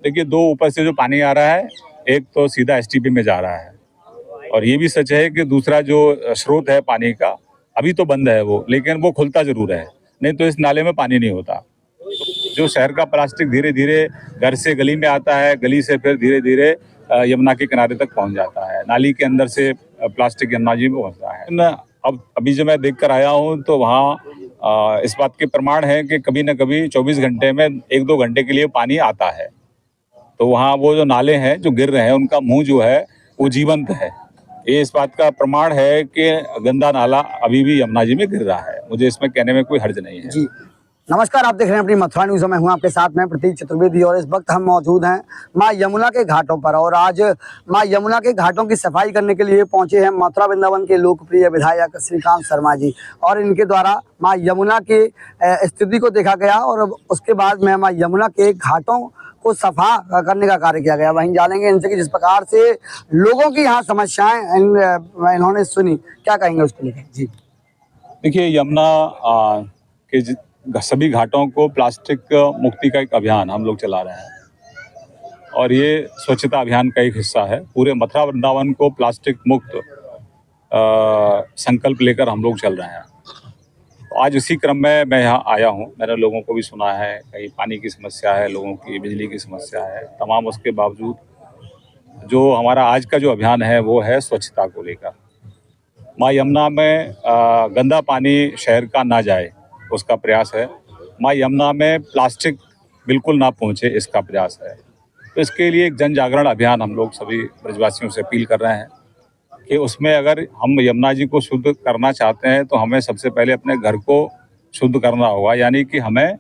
देखिए, दो ऊपर से जो पानी आ रहा है, एक तो सीधा एसटीपी में जा रहा है और ये भी सच है कि दूसरा जो स्रोत है पानी का, अभी तो बंद है वो, लेकिन वो खुलता ज़रूर है, नहीं तो इस नाले में पानी नहीं होता। जो शहर का प्लास्टिक धीरे-धीरे घर से गली में आता है, गली से फिर धीरे-धीरे यमुना के किनारे तक पहुँच जाता है। नाली के अंदर से प्लास्टिक यमुना जी में पहुँचता है। न अब अभी जो मैं देख कर आया हूँ तो वहाँ इस बात के प्रमाण हैं कि कभी न कभी 24 घंटे में 1-2 घंटे के लिए पानी आता है। तो वहाँ वो जो नाले हैं जो गिर रहे हैं उनका मुंह जो है वो जीवंत है। ये इस बात का प्रमाण है कि गंदा नाला अभी भी यमुना जी में गिर रहा है। मुझे इसमें कहने में कोई हर्ज नहीं है। जी नमस्कार, आप देख रहे हैं अपनी मथुरा न्यूज़। मैं हूं आपके साथ में प्रतीक चतुर्वेदी और इस वक्त हम मौजूद हैं मां यमुना के घाटों पर और आज मां यमुना के घाटों की सफाई करने के लिए पहुंचे हैं मथुरा वृंदावन के लोकप्रिय विधायक श्रीकांत शर्मा जी और इनके द्वारा मां यमुना की स्थिति को देखा गया और उसके बाद में मां यमुना के घाटों को सफा करने का कार्य किया गया। वहीं जानेंगे इनसे कि जिस प्रकार से लोगों की यहाँ समस्याएं इन्होंने सुनी, क्या कहेंगे उसको लेकर। जी देखिए, यमुना के सभी घाटों को प्लास्टिक मुक्ति का एक अभियान हम लोग चला रहे हैं और ये स्वच्छता अभियान का एक हिस्सा है। पूरे मथुरा वृंदावन को प्लास्टिक मुक्त संकल्प लेकर हम लोग चल रहे हैं। तो आज इसी क्रम में मैं यहाँ आया हूँ। मैंने लोगों को भी सुना है, कहीं पानी की समस्या है, लोगों की बिजली की समस्या है। तमाम उसके बावजूद जो हमारा आज का जो अभियान है वो है स्वच्छता को लेकर। माँ यमुना में गंदा पानी शहर का ना जाए उसका प्रयास है। माँ यमुना में प्लास्टिक बिल्कुल ना पहुँचे इसका प्रयास है। तो इसके लिए एक जन जागरण अभियान हम लोग सभी ब्रजवासियों से अपील कर रहे हैं कि उसमें अगर हम यमुना जी को शुद्ध करना चाहते हैं तो हमें सबसे पहले अपने घर को शुद्ध करना होगा। यानी कि हमें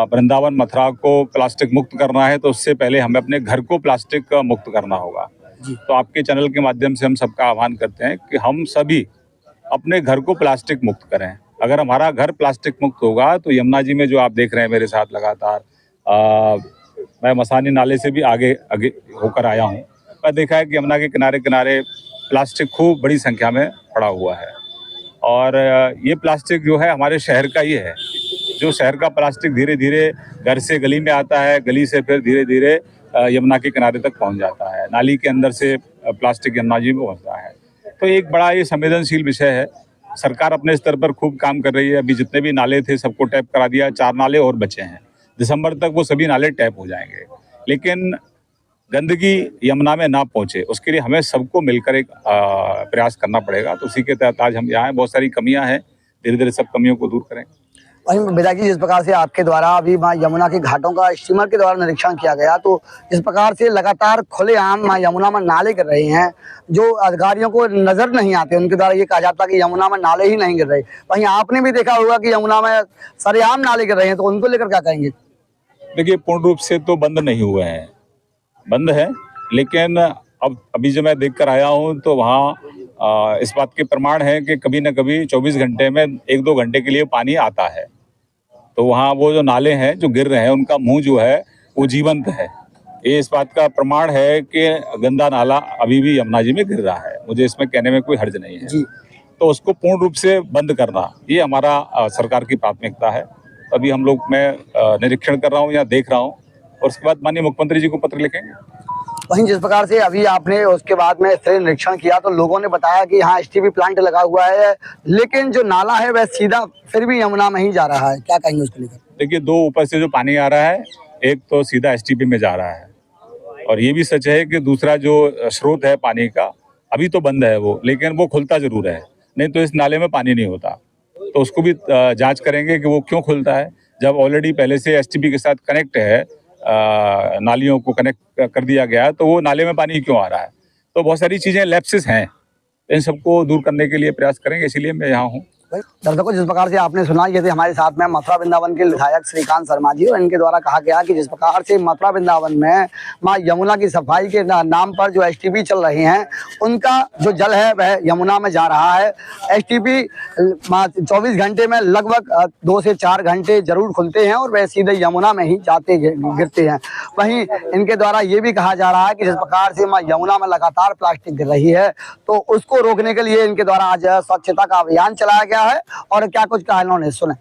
वृंदावन मथुरा को प्लास्टिक मुक्त करना है तो उससे पहले हमें अपने घर को प्लास्टिक मुक्त करना होगा। तो आपके चैनल के माध्यम से हम सबका आह्वान करते हैं कि हम सभी अपने घर को प्लास्टिक मुक्त करें। अगर हमारा घर प्लास्टिक मुक्त होगा तो यमुना जी में जो आप देख रहे हैं मेरे साथ लगातार, मैं मसानी नाले से भी आगे होकर आया हूँ। मैं देखा है कि यमुना के किनारे किनारे प्लास्टिक खूब बड़ी संख्या में पड़ा हुआ है और ये प्लास्टिक जो है हमारे शहर का ही है। जो शहर का प्लास्टिक धीरे धीरे घर से गली में आता है, गली से फिर धीरे धीरे यमुना के किनारे तक पहुँच जाता है। नाली के अंदर से प्लास्टिक यमुना जी में पहुँचता है। तो एक बड़ा ये संवेदनशील विषय है। सरकार अपने स्तर पर खूब काम कर रही है। अभी जितने भी नाले थे सबको टैप करा दिया, 4 नाले और बचे हैं। दिसंबर तक वो सभी नाले टैप हो जाएंगे। लेकिन गंदगी यमुना में ना पहुंचे उसके लिए हमें सबको मिलकर एक प्रयास करना पड़ेगा। तो उसी के तहत आज हम यहाँ हैं। बहुत सारी कमियां हैं, धीरे धीरे सब कमियों को दूर करें। वहीं विधायक जी, जिस प्रकार से आपके द्वारा अभी मां यमुना के घाटों का स्टीमर के द्वारा निरीक्षण किया गया, तो जिस प्रकार से लगातार खुलेआम मां यमुना में नाले गिर रहे हैं, जो अधिकारियों को नजर नहीं आते, उनके द्वारा ये कहा जाता है कि यमुना में नाले ही नहीं गिर रहे। वहीं आपने भी देखा होगा कि यमुना में सरेआम नाले गिर रहे हैं, तो उनको लेकर क्या कहेंगे। देखिए, पूर्ण रूप से तो बंद नहीं हुए हैं, बंद है, लेकिन अब अभी जो मैं देख कर आया हूँ तो वहाँ इस बात के प्रमाण हैं कि कभी न कभी 24 घंटे में 1-2 घंटे के लिए पानी आता है। तो वहाँ वो जो नाले हैं जो गिर रहे हैं उनका मुंह जो है वो जीवंत है। ये इस बात का प्रमाण है कि गंदा नाला अभी भी यमुना जी में गिर रहा है। मुझे इसमें कहने में कोई हर्ज नहीं है। जी तो उसको पूर्ण रूप से बंद करना ये हमारा सरकार की प्राथमिकता है। अभी हम लोग मैं निरीक्षण कर रहा हूँ या देख रहा हूँ और उसके बाद माननीय मुख्यमंत्री जी को पत्र लिखेंगे। वहीं जिस प्रकार से अभी आपने उसके बाद में स्थलीय निरीक्षण किया तो लोगों ने बताया कि यहाँ एसटीपी प्लांट लगा हुआ है, लेकिन जो नाला है वह सीधा फिर भी यमुना में ही जा रहा है। क्या कहेंगे उसको लेकर। देखिए, दो ऊपर से जो पानी आ रहा है, एक तो सीधा एसटीपी में जा रहा है और ये भी सच है कि दूसरा जो स्रोत है पानी का अभी तो बंद है वो, लेकिन वो खुलता जरूर है, नहीं तो इस नाले में पानी नहीं होता। तो उसको भी जांच करेंगे कि वो क्यों खुलता है। जब ऑलरेडी पहले से एसटीपी के साथ कनेक्ट है, नालियों को कनेक्ट कर दिया गया है, तो वो नाले में पानी क्यों आ रहा है। तो बहुत सारी चीज़ें लैप्सेस हैं, इन सबको दूर करने के लिए प्रयास करेंगे, इसीलिए मैं यहाँ हूँ। दर्शकों, जिस प्रकार से आपने सुना, ये थे हमारे साथ में मथुरा वृंदावन के विधायक श्रीकांत शर्मा जी और इनके द्वारा कहा गया कि जिस प्रकार से मथुरा वृंदावन में मां यमुना की सफाई के नाम पर जो एसटीपी चल रहे हैं उनका जो जल है वह यमुना में जा रहा है। एसटीपी 24 घंटे में लगभग 2 से 4 घंटे जरूर खुलते हैं और वह सीधे यमुना में ही जाते गिरते हैं। वहीं इनके द्वारा ये भी कहा जा रहा है कि जिस प्रकार से मां यमुना में लगातार प्लास्टिक गिर रही है तो उसको रोकने के लिए इनके द्वारा आज स्वच्छता का अभियान चलाया गया है और क्या कुछ कहा इन्होंने, सुने।